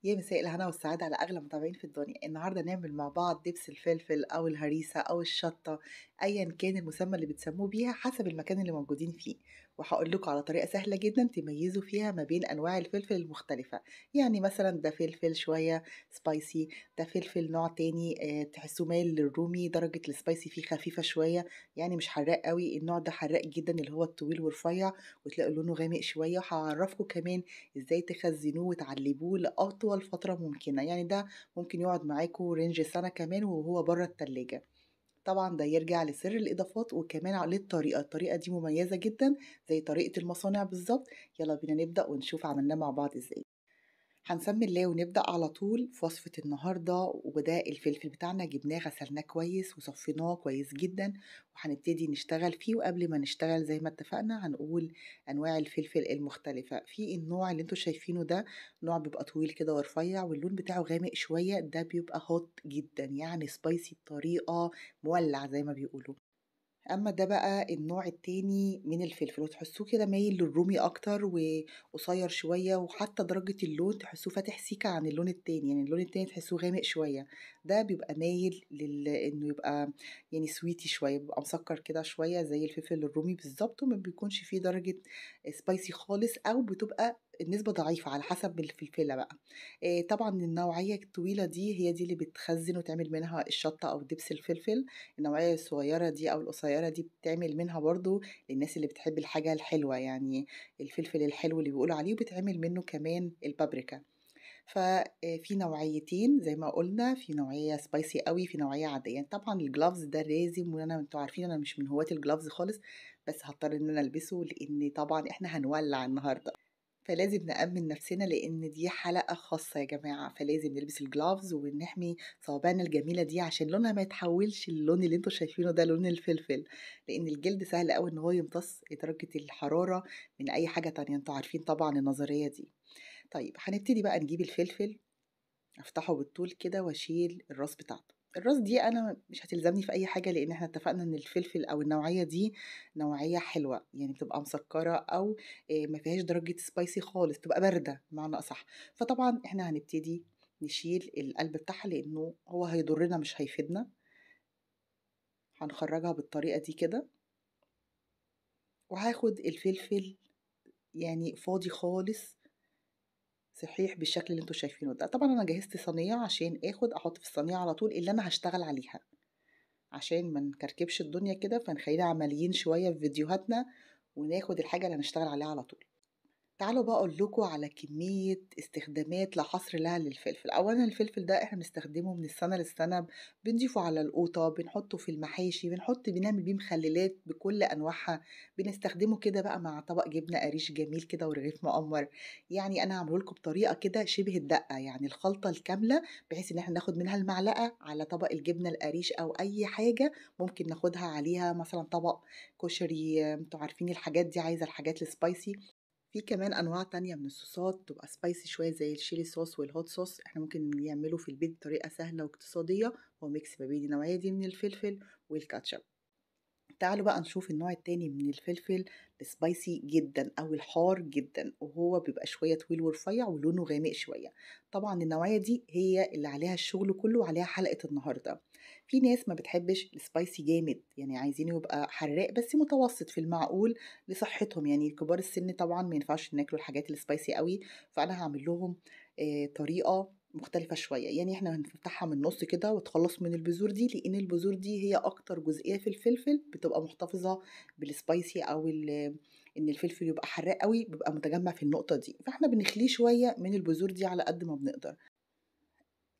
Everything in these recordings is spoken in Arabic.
يا مساء الهنا والسعادة على أغلى متابعين في الدنيا. النهاردة نعمل مع بعض دبس الفلفل أو الهريسة أو الشطة، أيا كان المسمى اللي بتسموه بيها حسب المكان اللي موجودين فيه. وهقول لكم على طريقة سهلة جدا تميزوا فيها ما بين أنواع الفلفل المختلفة. يعني مثلا ده فلفل شوية سبايسي، ده فلفل نوع تاني تحسوه مايل للرومي، درجة السبايسي فيه خفيفة شوية، يعني مش حراق قوي. النوع ده حراق جدا اللي هو الطويل والرفيع، وتلاقوا لونه غامق شوية. وهعرفكم كمان ازاي تخزنوه وتعلبوه لأطول فترة ممكنة، يعني ده ممكن يقعد معاكم رينج سنة كمان وهو بره التلاجة. طبعا ده يرجع لسر الإضافات وكمان الطريقة دي مميزة جدا زي طريقة المصانع بالظبط. يلا بينا نبدأ ونشوف عملناه مع بعض ازاي. هنسمي الله ونبدأ على طول في وصفة النهاردة. وده الفلفل بتاعنا جبناه غسلناه كويس وصفيناه كويس جدا، وهنبتدي نشتغل فيه. وقبل ما نشتغل زي ما اتفقنا هنقول أنواع الفلفل المختلفة. في النوع اللي انتوا شايفينه ده نوع بيبقى طويل كده ورفيع واللون بتاعه غامق شوية، ده بيبقى هوت جدا يعني سبايسي بطريقة مولع زي ما بيقولوا. اما ده بقى النوع التاني من الفلفل وتحسوه كده مايل للرومي اكتر وقصير شوية، وحتى درجة اللون تحسوه فاتح سيكة عن اللون التاني، يعني اللون التاني تحسوه غامق شوية. ده بيبقى مايل انه يبقى يعني سويتي شوية، بيبقى مسكر كده شوية زي الفلفل الرومي بالظبط، وما بيكونش فيه درجة سبايسي خالص، او بتبقى النسبة ضعيفة على حسب الفلفلة بقى. طبعا النوعية الطويلة دي هي دي اللي بتخزن وتعمل منها الشطة او دبس الفلفل. النوعية الصغيرة دي أو القصيرة دي بتعمل منها برضو للناس اللي بتحب الحاجة الحلوة، يعني الفلفل الحلو اللي بيقولوا عليه، وبتعمل منه كمان البابريكا. ففي نوعيتين زي ما قلنا، في نوعية سبايسي قوي، في نوعية عادية. يعني طبعا الجلافز ده لازم، وانا انتوا عارفين انا مش من هواة الجلافز خالص، بس هضطر ان انا البسه لان طبعا احنا هنولع النهارده، فلازم نأمن نفسنا لأن دي حلقة خاصة يا جماعة. فلازم نلبس الجلافز ونحمي صوابعنا الجميلة دي عشان لونها ما يتحولش اللون اللي انتوا شايفينه ده لون الفلفل، لأن الجلد سهل قوي ان هو يمتص درجة الحرارة من أي حاجة تانية. انتوا عارفين طبعا النظرية دي. طيب هنبتدي بقى نجيب الفلفل، افتحه بالطول كده واشيل الراس بتاعته. الراس دي انا مش هتلزمني في اي حاجه، لان احنا اتفقنا ان الفلفل او النوعيه دي نوعيه حلوه، يعني بتبقى مسكره او ما فيهاش درجه سبايسي خالص، تبقى بارده بمعنى اصح. فطبعا احنا هنبتدي نشيل القلب بتاعها لانه هو هيضرنا مش هيفيدنا. هنخرجها بالطريقه دي كده، وهاخد الفلفل يعني فاضي خالص صحيح بالشكل اللي انتوا شايفينه ده. طبعا انا جهزت صينيه عشان احط في الصينيه على طول اللي انا هشتغل عليها، عشان ما نكركبش الدنيا كده، فنخلينا عمليين شوية في فيديوهاتنا وناخد الحاجة اللي هنشتغل عليها على طول. تعالوا بقى اقول لكم على كمية استخدامات لا حصر لها للفلفل. اولا الفلفل ده احنا بنستخدمه من السنة للسنة، بنضيفه على القوطة، بنحطه في المحاشي، بنعمل بيه مخللات بكل انواعها. بنستخدمه كده بقى مع طبق جبنة قريش جميل كده ورغيف مقمر. يعني انا هعمله لكم بطريقة كده شبه الدقة، يعني الخلطة الكاملة، بحيث ان احنا ناخد منها المعلقة على طبق الجبنة القريش او اي حاجة ممكن ناخدها عليها، مثلا طبق كشري. انتوا عارفين الحاجات دي عايزة الحاجات السبايسي. في كمان انواع تانية من الصوصات تبقى سبايسي شوية زي الشيلي صوص والهوت صوص، احنا ممكن نعمله في البيت بطريقة سهلة واقتصادية. هو ميكس ما بين النوعية دي من الفلفل والكاتشب. تعالوا بقى نشوف النوع التاني من الفلفل، السبايسي جدا او الحار جدا، وهو بيبقى شوية طويل ورفيع ولونه غامق شوية. طبعا النوعية دي هي اللي عليها الشغل كله وعليها حلقة النهاردة. في ناس ما بتحبش السبايسي جامد، يعني عايزينه يبقى حراق بس متوسط في المعقول لصحتهم. يعني كبار السن طبعا ما ينفعش ناكلوا الحاجات السبايسي قوي، فانا هعمل لهم طريقة مختلفة شوية. يعني احنا هنفتحها من النص كده وتخلص من البذور دي، لان البذور دي هي اكتر جزئية في الفلفل بتبقى محتفظة بالسبايسي او ان الفلفل يبقى حراق قوي، بيبقى متجمع في النقطة دي، فاحنا بنخليه شوية من البذور دي على قد ما بنقدر.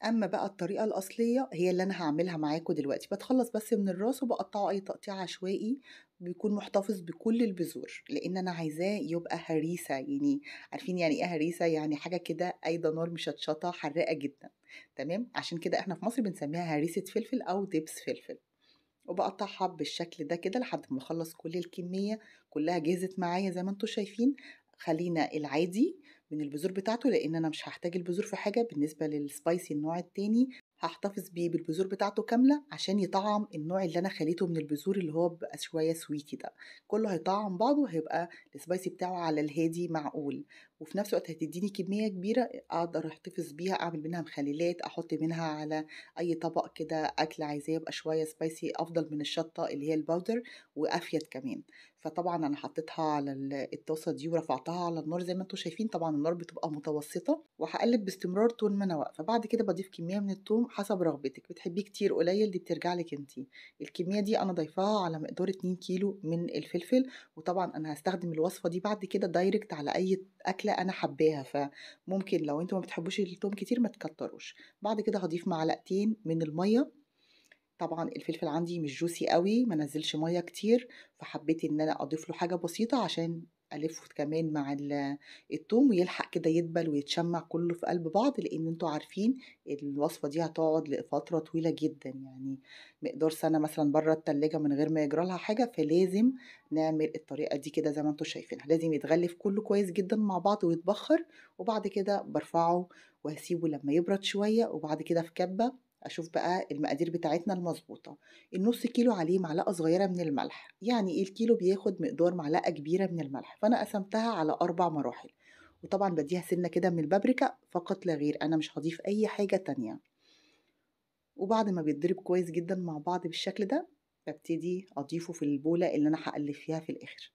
اما بقى الطريقة الاصلية هي اللي انا هعملها معاكم دلوقتي، بتخلص بس من الراس وبقطعه اي تقطيع عشوائي بيكون محتفظ بكل البذور، لان انا عايزاه يبقى هريسة. يعني عارفين يعني ايه هريسة؟ يعني حاجة كده ايضا نار مشطشطة حراقة جدا. تمام، عشان كده احنا في مصر بنسميها هريسة فلفل او دبس فلفل. وبقطعها بالشكل ده كده لحد ما اخلص كل الكمية كلها جهزت معايا زي ما انتوا شايفين. خلينا العادي من البذور بتاعته، لان انا مش هحتاج البذور في حاجة بالنسبة للسبايسي النوع التاني. هاحتفظ بيه بالبذور بتاعته كاملة عشان يطعّم النوع اللي أنا خليته من البذور اللي هو بيبقى شوية sweety ده، كلّه هيطعّم بعضه وهيبقى الspicy بتاعه على الهادي معقول، وفي نفس الوقت هتدّيني كمية كبيرة أقدر أحتفظ بيها، أعمل منها مخلّلات، أحط منها على أي طبق كده أكل عايزاه يبقى شوية spicy أفضل من الشطة اللي هي الpowder وأفيد كمان. فطبعًا أنا حطيتها على الطاسة دي ورفعتها على النار زي ما أنتم شايفين، طبعًا النار بتبقى متوسطة، وهاقلِّب باستمرار طول ما أنا واقفة. بعد كده باضيف كمية من التوم حسب رغبتِك، بتحبيه كتير قليل دي بترجع لِك أنتِ. الكمية دي أنا ضايفاها على مقدار 2 كيلو من الفلفل، وطبعًا أنا هاستخدم الوصفة دي بعد كده direct على أي أكلة أنا حاباها، فممكن لو أنتم ما بتحبوش التوم كتير ما تكتروش. بعد كده هاضيف معلقتين من المَيّة، طبعًا الفلفل عندي مش juicy أوي، ما نزّلش مَيّة كتير، فحبيت إن أنا أضيف له حاجة بسيطة عشان ألفّه كمان مع التوم ويلحق كده يدبل ويتشمّع كلّه في قلب بعض، لإن أنتم عارفين الوصفة دي هتقعد لفترة طويلة جدًا، يعني مقدار سَنة مثلًا برّه التلاجة من غير ما يجرى لها حاجة، فلازم نعمل الطريقة دي كده زي ما أنتم شايفينها، لازم يتغلف كلّه كويس جدًا مع بعض ويتبخّر، وبعد كده بارفعه وهاسيبه لمّا يبرد شوية، وبعد كده في كَبّة أشوف بقى المقادير بتاعتنا المضبوطة. النُص كيلو عليه معلقة صغيرة من الملح، يعني إيه الكيلو بياخد مقدار معلقة كبيرة من الملح، فأنا قسمتها على 4 مراحل، وطبعًا بادّيها سِنّة كده من البابريكا فقط لا غير، أنا مش هاضيف أي حاجة تانية. وبعد ما بيتضرب كويس جدًا مع بعض بالشكل ده، بابتدي أضيفه في البولة اللي أنا هاقلّب فيها في الآخر.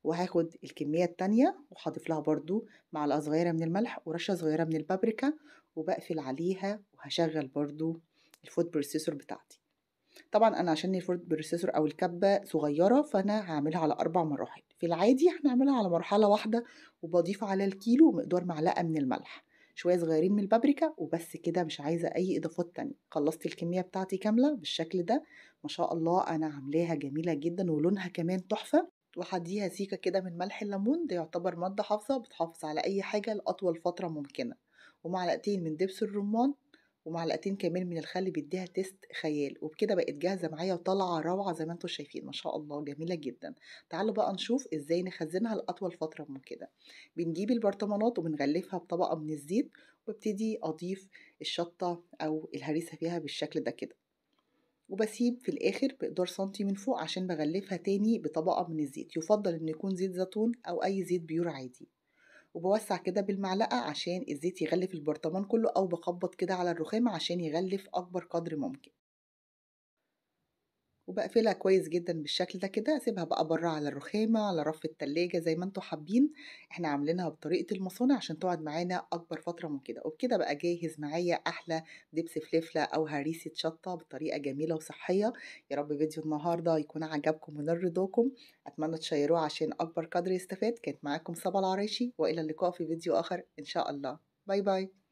وهاخد الكمية التانية وهاضيف لها برضه معلقة صغيرة من الملح ورشة صغيرة من البابريكا، وباقفل عليها وهاشغّل برضه الfood processor بتاعتي. طبعًا أنا عشان الfood processor أو الكبة صغيرة، فأنا هاعملها على 4 مراحل، في العادي هنعملها على مرحلة واحدة، وباضيف على الكيلو مقدار معلقة من الملح، شوية صغيرين من البابريكا، وبس كده مش عايزة أي إضافات تانية. خلّصت الكمية بتاعتي كاملة بالشكل ده، ما شاء الله أنا عاملاها جميلة جدًا ولونها كمان تحفة، وهادّيها سيكة كده من ملح الليمون، ده يعتبر مادة حافظة بتحافظ على أي حاجة لأطول فترة ممكنة، ومعلقتين من دبس الرمان ومعلقتين كمان من الخل بيدّيها تيست خيال، وبكده بقت جاهزة معايا وطالعة روعة زي ما أنتم شايفين، ما شاء الله جميلة جدًا. تعالوا بقى نشوف إزاي نخزّنها لأطول فترة ممكنة. بنجيب البرطمانات وبنغلّفها بطبقة من الزيت، وابتدي أضيف الشطة أو الهريسة فيها بالشكل ده كده، وباسيب في الآخر مقدار سنتي من فوق عشان باغلّفها تاني بطبقة من الزيت، يُفضّل إنه يكون زيت زيتون أو أي زيت بيور عادي. وباوسّع كده بالمعلقة عشان الزيت يغلِّف البرطمان كلّه أو باخبّط كده على الرخامة عشان يغلِّف أكبر قدر ممكن. وباقفلها كويس جدًا بالشكل ده كده، أسيبها بقى برّه على الرخامة، على رف التلاجة زي ما أنتم حابين، إحنا عاملينها بطريقة المصانع عشان تقعد معانا أكبر فترة ممكنة، وبكده بقى جاهز معايا أحلى دبس فليفلة أو هريسة شطة بطريقة جميلة وصحية. يا رب فيديو النهارده يكون عجبكم ونال رضاكم، أتمنى تشيّروه عشان أكبر قدر يستفاد. كانت معاكم صبا العرايشي، وإلى اللقاء في فيديو آخر إن شاء الله. باي باي.